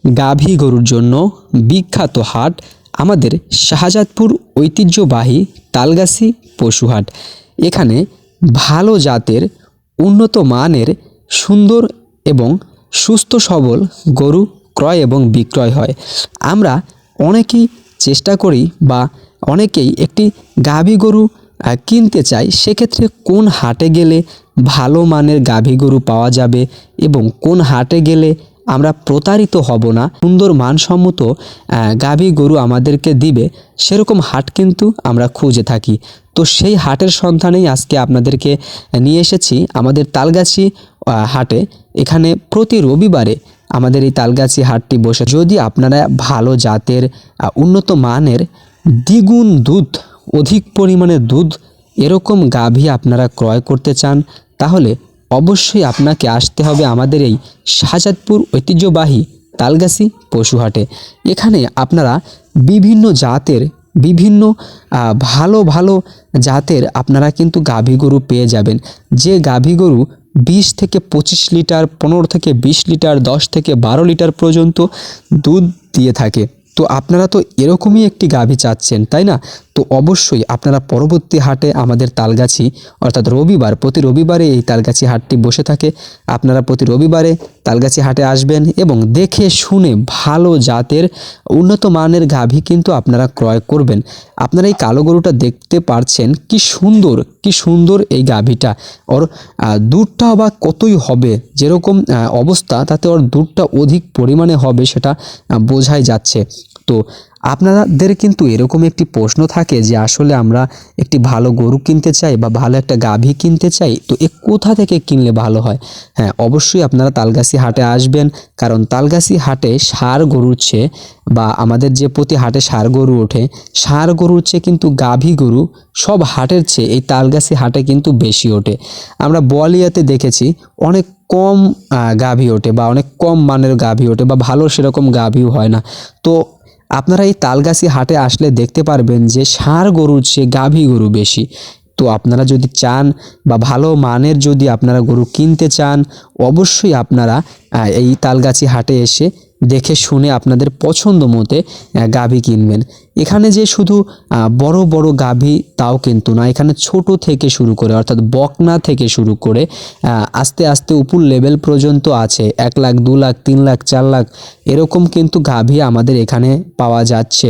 গাভী গরুর জন্য বিখ্যাত হাট আমাদের শাহজাদপুর ঐতিহ্যবাহী তালগাছি পশুহাট। এখানে ভালো জাতের উন্নত মানের সুন্দর এবং সুস্থ সবল গরু ক্রয় এবং বিক্রয় হয়। আমরা অনেকেই চেষ্টা করি বা অনেকেই একটি গাভী গরু কিনতে চাই। সেক্ষেত্রে কোন হাটে গেলে ভালো মানের গাভী গরু পাওয়া যাবে এবং কোন হাটে গেলে আমরা প্রতারিত হব না, সুন্দর মানসম্মত গাভী গরু আমাদেরকে দিবে, সেরকম হাট কিন্তু আমরা খুঁজে থাকি। তো সেই হাটের সন্ধানেই আজকে আপনাদেরকে নিয়ে এসেছি আমাদের তালগাছি হাটে। এখানে প্রতি রবিবারে আমাদের এই তালগাছি হাটটি বসে। যদি আপনারা ভালো জাতের উন্নত মানের দ্বিগুণ দুধ, অধিক পরিমাণে দুধ এরকম গাভী আপনারা ক্রয় করতে চান, তাহলে অবশ্যই আপনাকে আসতে হবে আমাদের এই শাহজাদপুর ঐতিহ্যবাহী তালগাছি পশুহাটে। এখানে আপনারা বিভিন্ন জাতের বিভিন্ন ভালো ভালো জাতের আপনারা কিন্তু গাভী গরু পেয়ে যাবেন। যে গাভী গরু 20 থেকে 25 লিটার, 15 থেকে 20 লিটার, 10 থেকে 12 লিটার পর্যন্ত দুধ দিয়ে থাকে। তো আপনারা তো এরকমই একটি গাভী চাচ্ছেন, তাই না? তো অবশ্যই আপনারা পরবর্তী হাটে আমাদের তালগাছি অর্থাৎ প্রতি রবিবারে এই তালগাছি হাটটি বসে থাকে। আপনারা প্রতি রবিবারে তালগাছি হাটে আসবেন এবং দেখে শুনে ভালো জাতের উন্নত মানের গাভী কিন্তু আপনারা ক্রয় করবেন। আপনারা এই কালো গরুটা দেখতে পারছেন, কি সুন্দর এই গাভীটা। ওর দুধটা বা কতই হবে, যেরকম অবস্থা তাতে ওর দুধটা অধিক পরিমাণে হবে সেটা বোঝাই যাচ্ছে। তো আপনাদের কিন্তু এরকম একটি প্রশ্ন থাকে যে আসলে আমরা একটি ভালো গরু কিনতে চাই বা ভালো একটা গাভী কিনতে চাই, তো কোথা থেকে কিনলে ভালো হয়? হ্যাঁ, অবশ্যই আপনারা তালগাছি হাটে আসবেন, কারণ তালগাছি হাটে ষাঁড় গরুর চেয়ে বা আমাদের যে প্রতি হাটে ষাঁড় গরু ওঠে, ষাঁড় গরুর চেয়ে কিন্তু গাভী গরু সব হাটের চেয়ে এই তালগাছি হাটে কিন্তু বেশি ওঠে। আমরা বোয়ালিয়াতে দেখেছি অনেক কম গাভী ওঠে বা অনেক কম মানের গাভী ওঠে বা ভালো সেরকম গাভীও হয় না। তো আপনারা এই তালগাছি হাটে আসলে দেখতে পারবেন যে ষাঁড় গরুর চেয়ে গাভী গরু বেশি। তো আপনারা যদি চান বা ভালো মানের যদি আপনারা গরু কিনতে চান, অবশ্যই আপনারা এই তালগাছি হাটে এসে দেখে শুনে আপনাদের পছন্দ মতে গাভী কিনবেন। এখানে যে শুধু বড় বড় গাভী তাও কিন্তু না, এখানে ছোট থেকে শুরু করে অর্থাৎ বকনা থেকে শুরু করে আস্তে আস্তে উপর লেভেল পর্যন্ত আছে। 1 লাখ, 2 লাখ, 3 লাখ, 4 লাখ এরকম কিন্তু গাভী আমাদের এখানে পাওয়া যাচ্ছে।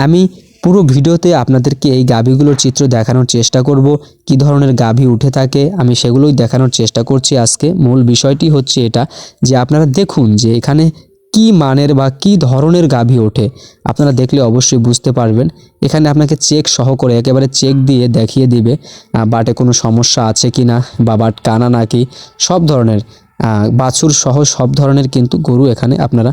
আমি পুরো ভিডিওতে আপনাদেরকে এই গাভীগুলোর চিত্র দেখানোর চেষ্টা করব, কি ধরনের গাভী উঠে থাকে আমি সেগুলোই দেখানোর চেষ্টা করছি আজকে। মূল বিষয়টি হচ্ছে এটা যে আপনারা দেখুন যে এখানে কি মানের বা কি ধরনের গাভী ওঠে। আপনারা দেখলে অবশ্যই বুঝতে পারবেন। এখানে আপনাকে চেক সহ করে একেবারে চেক দিয়ে দেখিয়ে দিবে বাটে কোনো সমস্যা আছে কি না বা বাট কানা নাকি, সব ধরনের বাছুর সহ সব ধরনের কিন্তু গরু এখানে আপনারা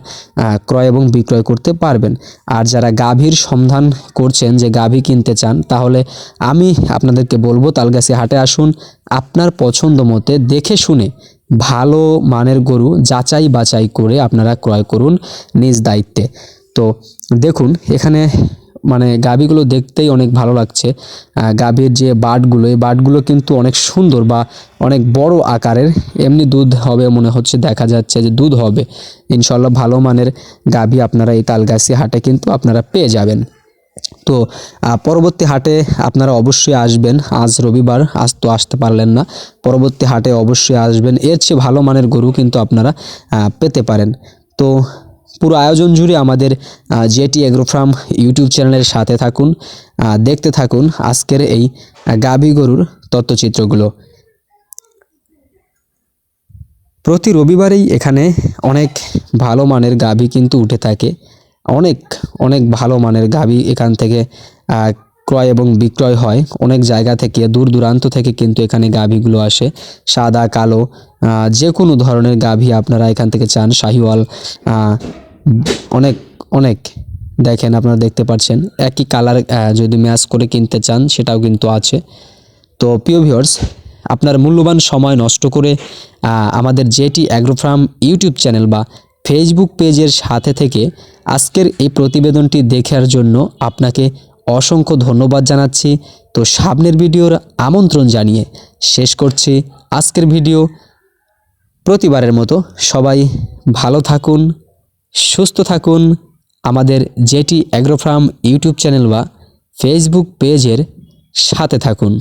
ক্রয় এবং বিক্রয় করতে পারবেন। আর যারা গাভীর সন্ধান করছেন, যে গাভী কিনতে চান, তাহলে আমি আপনাদেরকে বলবো তালগাছি হাটে আসুন। আপনার পছন্দ মতে দেখে শুনে ভালো মানের গরু যাচাই বাছাই করে আপনারা ক্রয় করুন নিজ দায়িত্বে। তো দেখুন এখানে মানে গাভীগুলো দেখতেই অনেক ভালো লাগছে। গাভীর যে বাটগুলো, এই বাটগুলো কিন্তু অনেক সুন্দর বা অনেক বড় আকারের। এমনি দুধ হবে মনে হচ্ছে, দেখা যাচ্ছে যে দুধ হবে ইনশাল্লাহ। ভালো মানের গাভী আপনারা এই তালগাছি হাটে কিন্তু আপনারা পেয়ে যাবেন। তো পরবর্তী হাটে আপনারা অবশ্যই আসবেন। আজ রবিবার, আজ তো আসতে পারলেন না, পরবর্তী হাটে অবশ্যই আসবেন। এর চেয়ে ভালো মানের গরু কিন্তু আপনারা পেতে পারেন। তো পুরো আয়োজন জুড়ে আমাদের জেটি এগ্রো ফার্ম ইউটিউব চ্যানেলের সাথে থাকুন, দেখতে থাকুন আজকের এই গাভী গরুর তথ্যচিত্রগুলো। প্রতি রবিবারেই এখানে অনেক ভালো মানের গাভী কিন্তু উঠে থাকে। অনেক অনেক ভালো মানের গাভী এখান থেকে ক্রয় এবং বিক্রয় হয়। অনেক জায়গা থেকে, দূর দূরান্ত থেকে কিন্তু এখানে গাভীগুলো আসে। সাদা, কালো যে কোনো ধরনের গাভী আপনারা এখান থেকে চান, শাহিওয়াল অনেক অনেক দেখেন, আপনারা দেখতে পাচ্ছেন একই কালার যদি ম্যাচ করে কিনতে চান সেটাও কিন্তু আছে। তো প্রিয় ভিউয়ার্স, আপনার মূল্যবান সময় নষ্ট করে আমাদের jetty agro farm YouTube channel বা ফেসবুক পেজের সাথে থেকে আজকের এই প্রতিবেদনটি দেখার জন্য আপনাকে অসংখ্য ধন্যবাদ জানাচ্ছি। তো সামনের ভিডিওর আমন্ত্রণ জানিয়ে শেষ করছি আজকের ভিডিও। প্রতিবারের মতো সবাই ভালো থাকুন, সুস্থ থাকুন। আমাদের jetty agro farm YouTube channel বা ফেসবুক পেজের সাথে থাকুন।